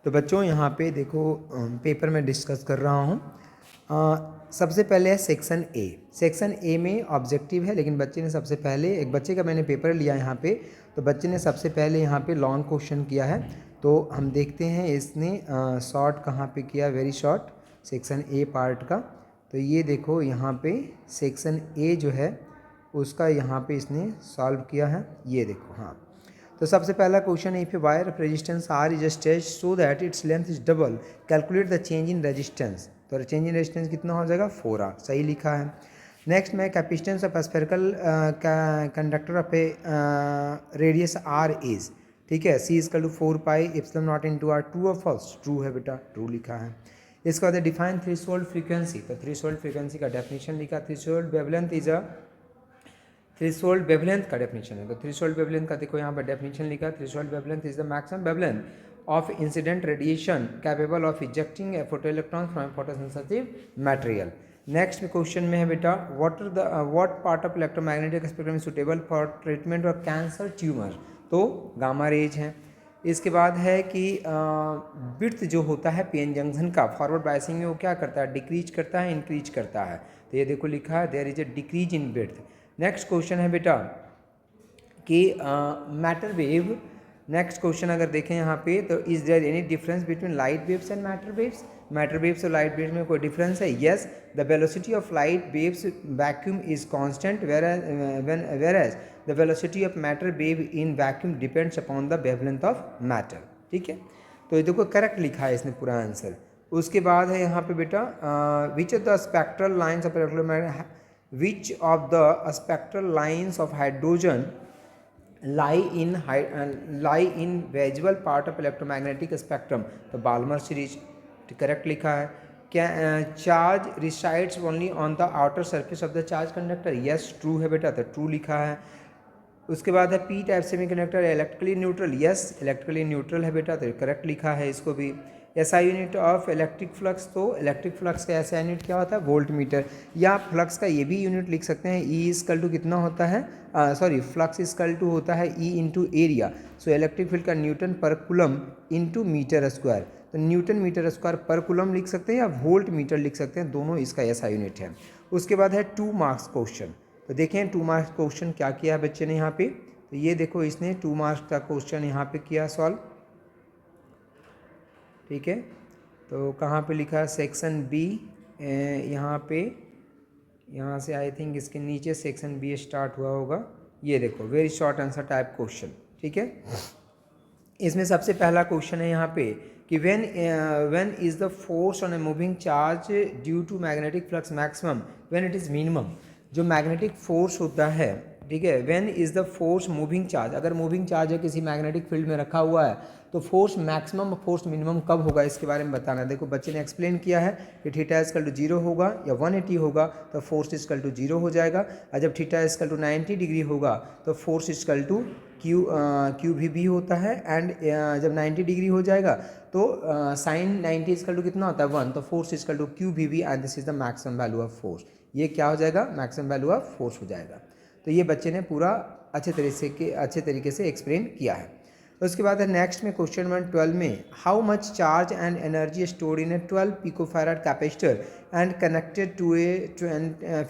तो बच्चों यहाँ पे देखो पेपर में डिस्कस कर रहा हूँ। सबसे पहले है सेक्शन ए। सेक्शन ए में ऑब्जेक्टिव है, लेकिन बच्चे ने सबसे पहले एक बच्चे का मैंने पेपर लिया यहाँ पे, तो बच्चे ने सबसे पहले यहाँ पे लॉन्ग क्वेश्चन किया है। तो हम देखते हैं इसने शॉर्ट कहाँ पे किया, very short section A part का। तो ये देखो यहाँ पे सेक्शन ए जो है उसका यहाँ पे इसने सॉल्व किया है, ये देखो। हाँ, तो सबसे पहला क्वेश्चन है, if a wire of resistance R is stretched so that its length is double, calculate the change in resistance. तो चेंज इन रेजिस्टेंस कितना हो जाएगा, 4R, सही लिखा है। नेक्स्ट में capacitance of spherical conductor of a radius R is, ठीक है, C equal to 4 pi epsilon naught into R, true और फॉल्स, ट्रू है बेटा, ट्रू लिखा है। इसके बाद डिफाइन थ्रेशोल्ड फ्रीक्वेंसी, तो थ्रेशोल्ड फ्रीक्वेंसी का डेफिनेशन लिखा, threshold wavelength is a, threshold wavelength का डेफिनेशन है। तो थ्रेशोल्ड वेवलेंथ का देखो यहाँ पर डेफिनेशन लिखा, threshold wavelength is the maximum wavelength of incident radiation capable of ejecting A photoelectron from photosensitive material. Next question में है बेटा, what part of electromagnetic spectrum is suitable for treatment of cancer tumour, तो gamma rays है। इसके बाद है कि width जो होता है पीएन जंक्शन का फॉरवर्ड बायसिंग में वो क्या करता है, डिक्रीज करता है, इंक्रीज करता है। तो ये देखो लिखा है there is a decrease in width. Next question है बेटा कि मैटर वेव। नेक्स्ट क्वेश्चन अगर देखें यहाँ पे, तो is there any difference between light waves and matter waves, matter waves और लाइट वेव्स में कोई डिफरेंस है, yes. The velocity of light waves vacuum is constant whereas the velocity of matter wave in vacuum depends upon the wavelength of matter, ठीक है। तो ये देखो correct लिखा है इसने पूरा आंसर। उसके बाद है यहाँ पे बेटा, which of the spectral lines of which of the spectral lines of hydrogen lie in visible part of electromagnetic spectrum, तो बाल्मर सीरीज करेक्ट लिखा है। क्या charge resides only on the outer surface of the charge conductor, yes true है बेटा, तो true लिखा है। उसके बाद है P type semiconductor electrically neutral, yes electrically neutral है बेटा, तो करेक्ट लिखा है इसको भी। SI unit of electric flux, तो इलेक्ट्रिक फ्लक्स का एसआई यूनिट क्या होता है, वोल्ट मीटर, या फ्लक्स का ये भी यूनिट लिख सकते हैं, ई इजकल टू कितना होता है, फ्लक्स इजकल टू होता है E into area. So electric field का Newton per coulomb into metre square, तो Newton metre square per coulomb लिख सकते हैं या वोल्ट मीटर लिख सकते हैं, दोनों इसका एसआई यूनिट है। उसके बाद है 2 मार्क्स क्वेश्चन, तो देखें 2 मार्क्स क्वेश्चन क्या किया है बच्चे ने यहाँ पे, तो ये देखो इसने 2 मार्क्स का क्वेश्चन यहाँ पे किया सॉल्व, ठीक है। तो कहाँ पे लिखा है, सेक्शन बी, यहाँ पे, यहाँ से आई थिंक इसके नीचे सेक्शन बी स्टार्ट हुआ होगा, ये देखो very short answer type question, ठीक है। इसमें सबसे पहला क्वेश्चन है यहाँ पे कि when is the force on a moving charge due to magnetic flux maximum when it is minimum. जो मैग्नेटिक फोर्स होता है, ठीक है, when is the force moving charge, अगर मूविंग चार्ज है किसी मैग्नेटिक फील्ड में रखा हुआ है, तो फोर्स मैक्सिमम फोर्स मिनिमम कब होगा इसके बारे में बताना। देखो बच्चे ने एक्सप्लेन किया है कि थीटा इजकल टू 0 होगा या 180 होगा तो फोर्स इजकल टू 0 हो जाएगा, और जब थीटा इजकल टू 90 डिग्री होगा तो फोर्स इजकल टू क्यू भी होता है, एंड जब 90 डिग्री हो जाएगा तो साइन 90 इजकल टू कितना होता है 1, तो फोर्स इजकल टू क्यू भी, and this is the maximum value of force. ये क्या हो जाएगा, मैक्सिमम वैल्यू ऑफ फोर्स हो जाएगा। तो ये बच्चे ने पूरा अच्छे तरीके से एक्सप्लेन किया है। तो उसके बाद है नेक्स्ट में क्वेश्चन नंबर 12 में, how much charge and energy stored in a 12 picofarad capacitor and connected to a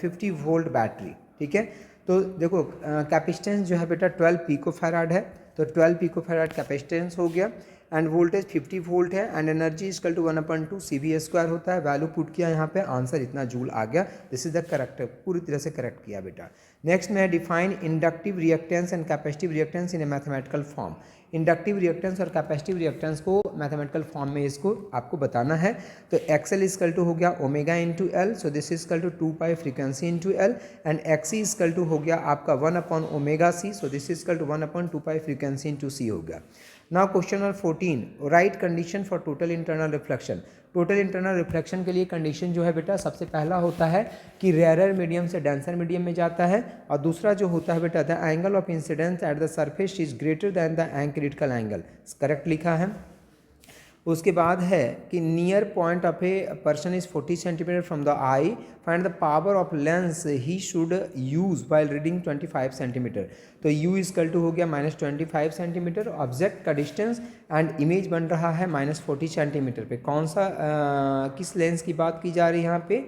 50 volt battery, ठीक है। तो देखो कैपेसिटेंस जो है बेटा 12 पिकोफैराड है, तो 12 पिकोफैराड कैपेसिटेंस हो गया, एंड वोल्टेज 50 वोल्ट है, and energy equal to 1/2 CV square होता है। वैल्यू पुट किया यहाँ पे, आंसर इतना जूल आ गया, दिस इज द करेक्ट, पूरी तरह से करेक्ट किया बेटा। नेक्स्ट में define inductive reactance and capacitive reactance in A mathematical form. Inductive reactance और कैपेसिटिव रिएक्टेंस को मैथमेटिकल फॉर्म में इसको आपको बताना है। तो एक्सएल इजकल टू हो गया omega into L, so this equal to 2 pi frequency into L, and XC equal to हो गया आपका 1/ओमेगा C, so this equal to 1/2 pi frequency into C हो गया। Now question number 14, write condition for total internal reflection. Total internal reflection के लिए condition जो है बेटा, सबसे पहला होता है कि रेयर मीडियम से डेंसर मीडियम में जाता है, और दूसरा जो होता है बेटा, the angle of incidence at the surface is greater than the critical angle, correct लिखा है। उसके बाद है कि near point of a person is 40 centimetre from the I, find the power of lens he should use while reading 25 centimetre. तो u is equal to हो गया -25 centimetre, object का डिस्टेंस एंड इमेज बन रहा है -40 सेंटीमीटर पे। कौन सा किस लेंस की बात की जा रही है यहाँ पे?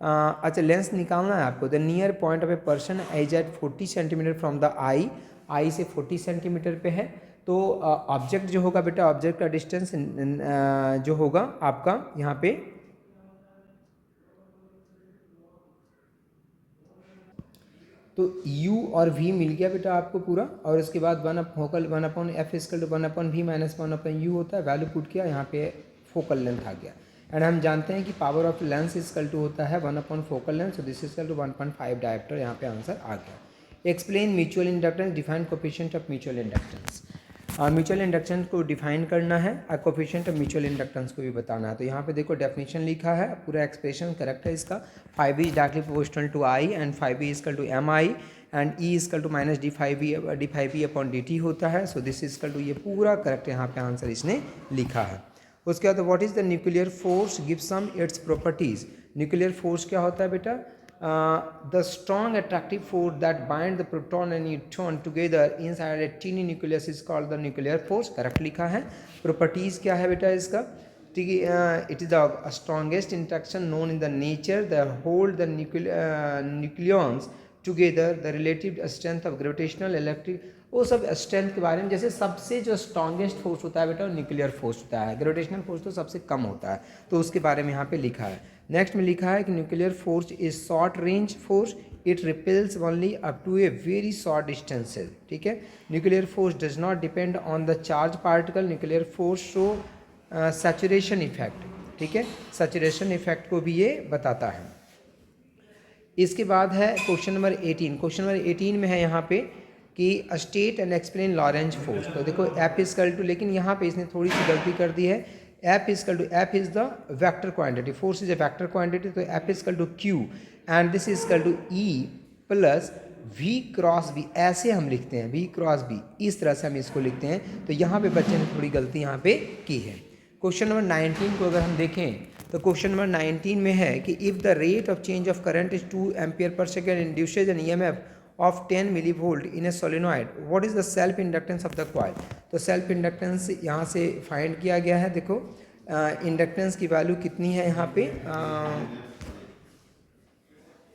अच्छा, लेंस निकालना है आपको। The near point of a person as at 40 centimetre from the eye से 40 सेंटीमीटर पे है। तो ऑब्जेक्ट जो होगा बेटा, ऑब्जेक्ट का डिस्टेंस जो होगा आपका यहाँ पे तो u और v मिल गया बेटा आपको पूरा, और उसके बाद focal 1/f equal to 1/v minus 1/u होता है। वैल्यू पुट किया, यहाँ पे फोकल लेंथ आ गया। एंड हम जानते हैं कि power of lens equal to होता है 1/फोकल length, so this equal to 1.5 dioptre. यहाँ पे आंसर आ गया। Explain mutual inductance, define coefficient of mutual inductance. Mutual inductance को डिफाइन करना है और कोफिशिएंट ऑफ म्यूचुअल इंडक्टेंस को भी बताना है। तो यहाँ पे देखो डेफिनेशन लिखा है, पूरा एक्सप्रेशन करेक्ट है इसका। 5e is directly proportional to i and 5e equal to mi and e equal to minus d5e upon dt होता है। सो दिस इजकल टू, ये पूरा करेक्ट यहाँ पे आंसर इसने लिखा है। उसके बाद what is the nuclear force, give some its properties. Nuclear force क्या होता है बेटा? The strong attractive force that bind the proton and neutron together inside a teeny nucleus is called the nuclear force। Correct लिखा है। Properties क्या है बेटा इसका? ठीक है, it is the strongest interaction known in the nature the hold the nucleons together, the relative strength of gravitational electric, वो सब स्ट्रेंथ के बारे में। जैसे सबसे जो स्ट्रॉन्गेस्ट फोर्स होता है बेटा वो न्यूक्लियर फोर्स होता है, ग्रेविटेशनल फोर्स तो सबसे कम होता है, तो उसके बारे में यहाँ पे लिखा है। नेक्स्ट में लिखा है कि nuclear force is short range force, it repels only up to a very short distances. ठीक है, nuclear force does not depend on the charge particle, nuclear force show saturation effect. ठीक है, सैचुरेशन इफेक्ट को भी ये बताता है। इसके बाद है क्वेश्चन नंबर 18। क्वेश्चन नंबर 18 में है यहाँ पे कि state and explain Lorentz force. तो देखो एफ इजकल टू, लेकिन यहाँ पे इसने थोड़ी सी गलती कर दी है। F equal to, F is the vector quantity, force is a vector quantity, तो F equal to q and this equal to E plus v cross B, ऐसे हम लिखते हैं, वी क्रॉस बी, इस तरह से हम इसको लिखते हैं। तो यहाँ पे बच्चे ने थोड़ी गलती यहाँ पे की है। क्वेश्चन नंबर 19 को अगर हम देखें तो क्वेश्चन नंबर 19 में है कि if the rate of change of current is 2 ampere per second induces an EMF of 10 millivolt in a solenoid, what is the self inductance of the coil। तो self inductance यहाँ से find किया गया है। देखो इंडक्टेंस की value कितनी है यहाँ पे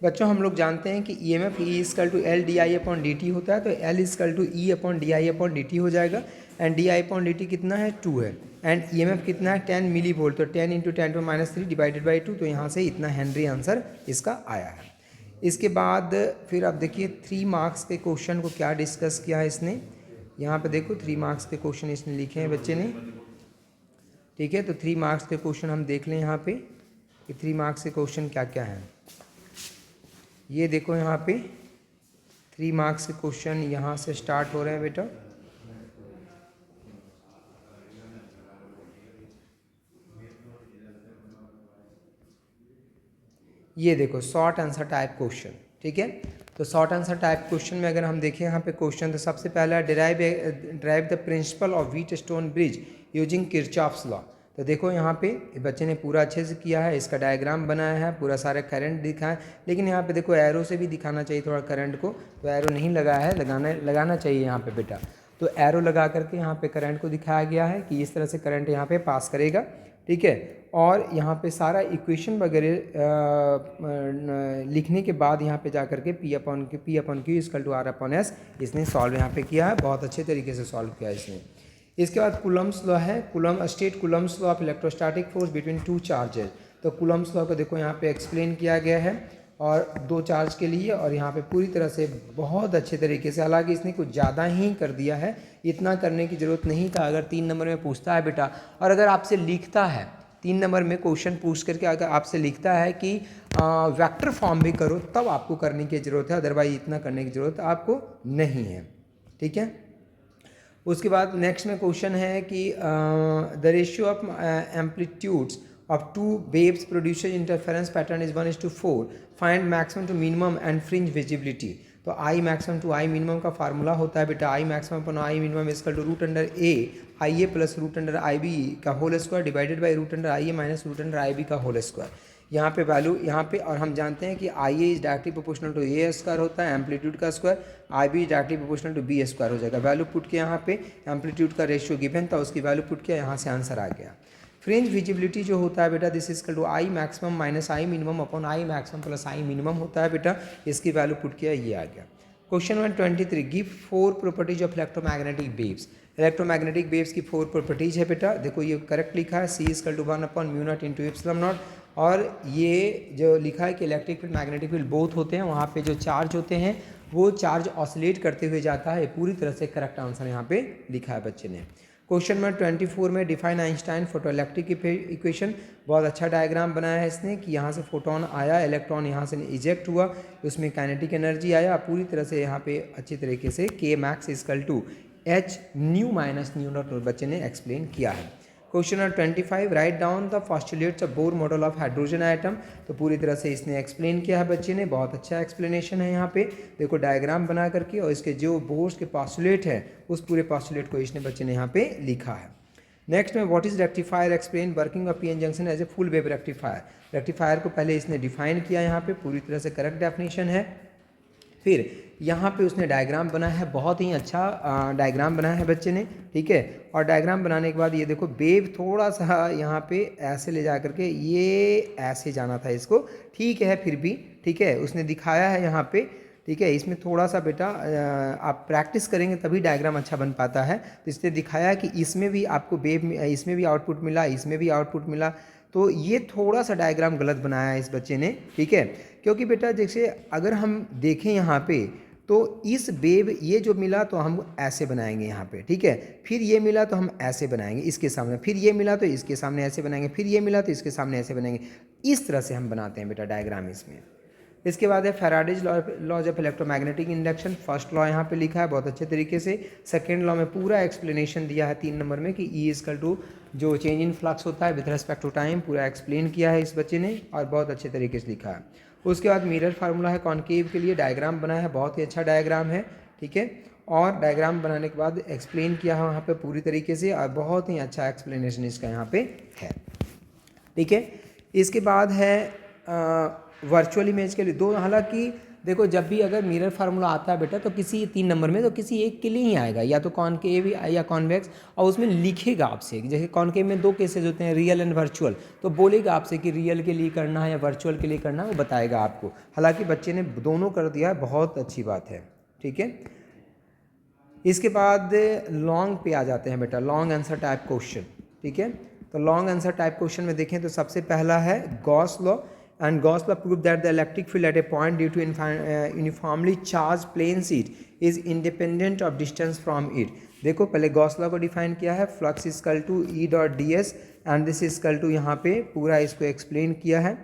बच्चों, हम लोग जानते हैं कि E M F E equal to L D I upon D T होता है, तो L equal to E upon D I upon D T हो जाएगा। And D I upon D T कितना है? 2 है। एंड ई एम एफ कितना है? 10 मिली वोल्ट, तो 10 इंटू 10⁻³ डिवाइडेड बाई 2, तो यहाँ से इतना हेनरी आंसर इसका आया है। इसके बाद फिर आप देखिए 3 मार्क्स के क्वेश्चन को क्या डिस्कस किया है इसने। यहाँ पे देखो 3 मार्क्स के क्वेश्चन इसने लिखे हैं बच्चे ने। ठीक है, तो 3 मार्क्स के क्वेश्चन हम देख लें यहाँ पे कि 3 मार्क्स के क्वेश्चन क्या क्या हैं। ये देखो यहाँ पे 3 मार्क्स के क्वेश्चन यहाँ से स्टार्ट हो रहे हैं बेटा। ये देखो शॉर्ट आंसर टाइप क्वेश्चन। ठीक है, तो शॉर्ट आंसर टाइप क्वेश्चन में अगर हम देखें यहाँ पे क्वेश्चन, तो सबसे पहला derive the principle of Wheatstone bridge using Kirchhoff's law. तो देखो यहाँ पे बच्चे ने पूरा अच्छे से किया है, इसका डायग्राम बनाया है, पूरा सारा करंट दिखा है, लेकिन यहाँ पे देखो एरो से भी दिखाना चाहिए थोड़ा करंट को, तो एरो नहीं लगाया है, लगाना चाहिए यहाँ पे बेटा। तो एरो लगा करके यहाँ पे करंट को दिखाया गया है कि इस तरह से करंट यहाँ पे पास करेगा। ठीक है, और यहाँ पे सारा इक्वेशन वगैरह लिखने के बाद यहाँ पे जा करके P upon Q equal to R upon S इसने सॉल्व यहाँ पे किया है, बहुत अच्छे तरीके से सॉल्व किया है इसने। इसके बाद कूलम्स लॉ है, Coulomb's law of electrostatic force between 2 charges. तो कूलम्स लॉ को देखो यहाँ पे एक्सप्लेन किया गया है, और 2 चार्ज के लिए, और यहाँ पे पूरी तरह से बहुत अच्छे तरीके से, हालांकि इसने कुछ ज़्यादा ही कर दिया है, इतना करने की ज़रूरत नहीं था। अगर 3 नंबर में पूछता है बेटा, और अगर आपसे लिखता है 3 नंबर में क्वेश्चन पूछ करके अगर आपसे लिखता है कि वेक्टर फॉर्म भी करो, तब आपको करने की ज़रूरत है, अदरवाइज इतना करने की ज़रूरत आपको नहीं है। ठीक है, उसके बाद नेक्स्ट में क्वेश्चन है कि the ratio of amplitudes of 2 waves produces interference pattern is 1:4, find maximum to minimum and fringe visibility। तो I maximum to I minimum का फार्मूला होता है बेटा, I maximum upon I minimum is equal to √a I A plus root under I B का whole square divided by root under I A minus root under I B का whole square. यहाँ पे value यहाँ पे, और हम जानते हैं कि I A is directly proportional to A square होता है एम्पलीट्यूड का square, I B is directly proportional to B square हो जाएगा। वैल्यू पुट किया यहाँ पे, एम्पलीट्यूड का रेशियो गिवन था, उसकी वैल्यू पुट किया, यहाँ से आंसर आ गया। फ्रिंज विजिबिलिटी जो होता है बेटा, this is equal to I maximum minus I minimum upon I maximum plus I minimum होता है बेटा, इसकी वैल्यू पुट किया, ये आ गया। Question number 23, give 4 properties of electromagnetic waves. Electromagnetic waves की 4 प्रॉपर्टीज है बेटा, देखो ये करेक्ट लिखा है, C is equal to 1 upon mu naught into epsilon naught, और ये जो लिखा है कि electric field magnetic field both होते हैं, वहाँ पे जो चार्ज होते हैं वो चार्ज ऑसिलेट करते हुए जाता है, पूरी तरह से करेक्ट आंसर यहाँ पे लिखा है बच्चे ने। क्वेश्चन नंबर 24 में डिफाइन आइंस्टाइन फोटोइलेक्ट्रिक इक्वेशन, बहुत अच्छा डायग्राम बनाया है इसने कि यहाँ से फोटोन आया, इलेक्ट्रॉन यहाँ से इजेक्ट हुआ, उसमें काइनेटिक एनर्जी आया, पूरी तरह से यहाँ पे अच्छी तरीके से के max equal to H nu minus nu naught बच्चे ने एक्सप्लेन किया है। Question number 25, write down the postulates of Bohr model of hydrogen atom, तो पूरी तरह से इसने एक्सप्लेन किया है बच्चे ने, बहुत अच्छा एक्सप्लेनेशन है यहाँ पे, देखो डायग्राम बना करके, और इसके जो बोर्स के पोस्टुलेट है उस पूरे पोस्टुलेट को इसने बच्चे ने यहाँ पे लिखा है। नेक्स्ट में what is rectifier, explain working of PN junction as a full wave rectifier. Rectifier को पहले इसने डिफाइन किया, यहाँ पे पूरी तरह से करेक्ट डेफिनेशन है। फिर यहाँ पे उसने डायग्राम बनाया है, बहुत ही अच्छा डायग्राम बनाया है बच्चे ने, ठीक है। और डायग्राम बनाने के बाद ये देखो वेव थोड़ा सा यहाँ पे ऐसे ले जा करके ये ऐसे जाना था इसको, ठीक है, फिर भी ठीक है उसने दिखाया है यहाँ पे, ठीक है। इसमें थोड़ा सा बेटा आप प्रैक्टिस करेंगे तभी डायग्राम अच्छा बन पाता है। तो इसने दिखाया कि इसमें भी आपको वेव, इसमें भी आउटपुट मिला, इसमें भी आउटपुट मिला, तो ये थोड़ा सा डायग्राम गलत बनाया है इस बच्चे ने, ठीक है। क्योंकि बेटा जैसे अगर हम देखें यहाँ पे तो इस वेव ये जो मिला तो हम ऐसे बनाएंगे यहाँ पे, ठीक है, फिर ये मिला तो हम ऐसे बनाएंगे इसके सामने, फिर ये मिला तो इसके सामने ऐसे बनाएंगे, फिर ये मिला तो इसके सामने ऐसे बनाएंगे, इस तरह से हम बनाते हैं बेटा डायग्राम इसमें। इसके बाद है Faraday's laws of electromagnetic induction, first law यहाँ पे लिखा है बहुत अच्छे तरीके से। सेकेंड लॉ में पूरा एक्सप्लेनेशन दिया है 3 नंबर में कि ई इक्वल टू जो चेंज इन फ्लक्स होता है विथ रेस्पेक्ट टू टाइम, पूरा एक्सप्लेन किया है इस बच्चे ने और बहुत अच्छे तरीके से लिखा है। उसके बाद मिरर फार्मूला है कॉन्केव के लिए, डायग्राम बनाया है, बहुत ही अच्छा डायग्राम है, ठीक है। और डायग्राम बनाने के बाद एक्सप्लेन किया है वहाँ पे पूरी तरीके से और बहुत ही अच्छा एक्सप्लेनेशन इसका यहाँ पे है, ठीक है। इसके बाद है वर्चुअल इमेज के लिए दो, हालांकि देखो जब भी अगर मिरर फार्मूला आता है बेटा तो किसी 3 नंबर में तो किसी एक के लिए ही आएगा, या तो कॉनकेव या कॉन्वेक्स, और उसमें लिखेगा आपसे, जैसे कॉनकेव में 2 केसेज होते हैं, रियल एंड वर्चुअल, तो बोलेगा आपसे कि रियल के लिए करना है या वर्चुअल के लिए करना है, वो बताएगा आपको। हालांकि बच्चे ने दोनों कर दिया है, बहुत अच्छी बात है, ठीक है। इसके बाद लॉन्ग पे आ जाते हैं बेटा, लॉन्ग आंसर टाइप क्वेश्चन, ठीक है। तो लॉन्ग आंसर टाइप क्वेश्चन में देखें तो सबसे पहला है Gauss law, and Gauss law proved that the electric field at a point due to uniformly charged plane sheet is independent of distance from it। देखो पहले गॉस लॉ को define किया है, flux equal to E dot D S and this equal to, यहाँ पे पूरा इसको explain किया है,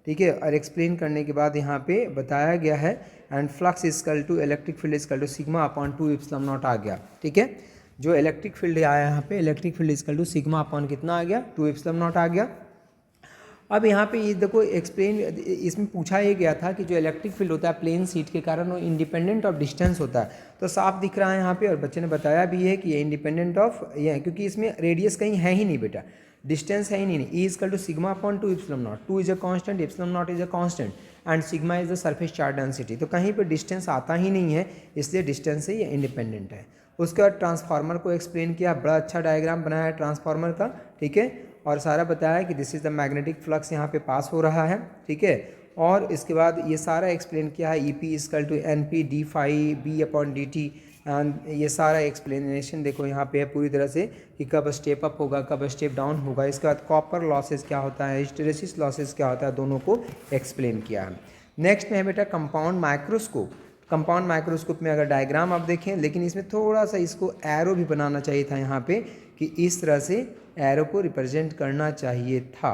ठीक है। और एक्सप्लेन करने के बाद यहाँ पे बताया गया है and flux equal to electric field equal to sigma upon 2 epsilon naught आ गया, ठीक है। जो इलेक्ट्रिक फील्ड आया यहाँ पे, electric field equal to sigma upon कितना आ गया, 2 एप्सिलॉन नॉट आ गया। अब यहाँ पे ये देखो एक्सप्लेन, इसमें पूछा ये गया था कि जो इलेक्ट्रिक फील्ड होता है प्लेन सीट के कारण वो इंडिपेंडेंट ऑफ डिस्टेंस होता है, तो साफ दिख रहा है यहाँ पे, और बच्चे ने बताया भी है कि ये इंडिपेंडेंट ऑफ ये है क्योंकि इसमें रेडियस कहीं है ही नहीं बेटा, डिस्टेंस है ही नहीं। E equal to sigma upon 2 epsilon naught, 2 is a constant, epsilon naught is a constant and sigma is the surface charge density, तो कहीं पर डिस्टेंस आता ही नहीं है, इसलिए डिस्टेंस से ये इंडिपेंडेंट है। उसके बाद ट्रांसफार्मर को एक्सप्लेन किया, बड़ा अच्छा डायग्राम बनाया है ट्रांसफार्मर का, ठीक है। और सारा बताया कि this is the magnetic flux यहाँ पे पास हो रहा है, ठीक है। और इसके बाद ये सारा एक्सप्लेन किया है, E P equal to N P D phi B upon D T, and ये सारा एक्सप्लेनेशन देखो यहाँ पे है पूरी तरह से कि कब स्टेप अप होगा कब स्टेप डाउन होगा। इसके बाद कॉपर लॉसेस क्या होता है, हिस्टेरेसिस लॉसेस क्या होता है, दोनों को एक्सप्लेन किया है। नेक्स्ट में है बेटा कंपाउंड माइक्रोस्कोप। कंपाउंड माइक्रोस्कोप में अगर डायग्राम आप देखें, लेकिन इसमें थोड़ा सा इसको एरो भी बनाना चाहिए था यहाँ पे कि इस तरह से एरो को रिप्रेजेंट करना चाहिए था,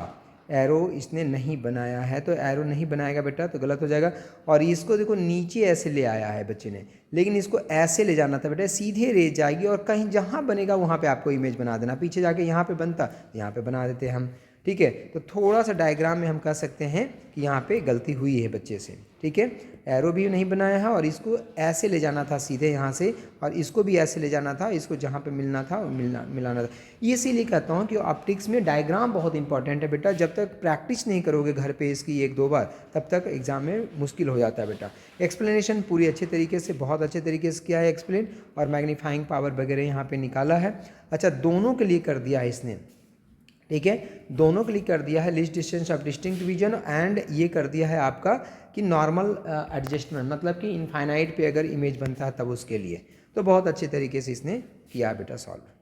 एरो इसने नहीं बनाया है, तो एरो नहीं बनाएगा बेटा तो गलत हो जाएगा। और इसको देखो नीचे ऐसे ले आया है बच्चे ने, लेकिन इसको ऐसे ले जाना था बेटा, सीधे रेज जाएगी और कहीं जहाँ बनेगा वहाँ पे आपको इमेज बना देना, पीछे जाके यहाँ पे बनता यहाँ पे बना देते हम, ठीक है। तो थोड़ा सा डायग्राम में हम कह सकते हैं कि यहाँ पे गलती हुई है बच्चे से। ठीक है, एरो भी नहीं बनाया है और इसको ऐसे ले जाना था सीधे यहाँ से, और इसको भी ऐसे ले जाना था, इसको जहाँ पे मिलना था मिलाना था। इसीलिए कहता हूँ कि ऑप्टिक्स में डायग्राम बहुत इंपॉर्टेंट है बेटा। जब तक प्रैक्टिस नहीं करोगे घर पे इसकी 1-2 बार, तब तक एग्जाम में मुश्किल हो जाता है बेटा। एक्सप्लेनेशन पूरी अच्छे तरीके से, बहुत अच्छे तरीके से किया है एक्सप्लेन, और मैग्नीफाइंग पावर वगैरह यहाँ पे निकाला है। अच्छा, दोनों के लिए कर दिया है इसने, ठीक है, दोनों के लिए कर दिया है least distance of distinct vision, and ये कर दिया है आपका कि नॉर्मल एडजस्टमेंट, मतलब कि इनफाइनाइट पे अगर इमेज बनता है तब उसके लिए। तो बहुत अच्छे तरीके से इसने किया बेटा सॉल्व।